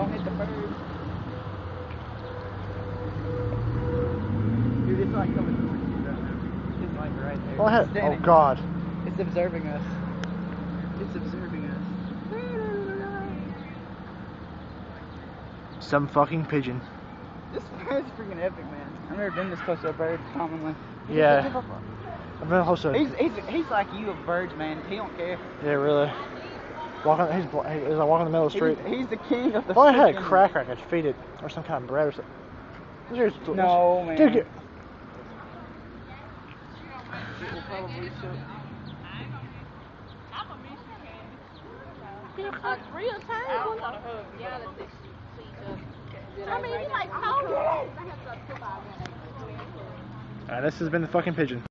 Don't hit the bird. Dude, it's like coming towards you right now. It's like right there. Go ahead. It's standing. Oh God. It's observing us. It's observing us. Some fucking pigeon. This bird's freaking epic, man. I've never been this close to a bird commonly. Yeah. I've been close to. He's like you of birds, man. He don't care. Yeah, really. Walking, he's like walking in the middle of the street. He's the king of the. If I had a cracker, I could feed it, or some kind of bread or something. No, man. Dude, It will probably show. Real time. I don't want to hug. Yeah, let's see each other. I mean, he like told me. Alright, this has been the fucking pigeon.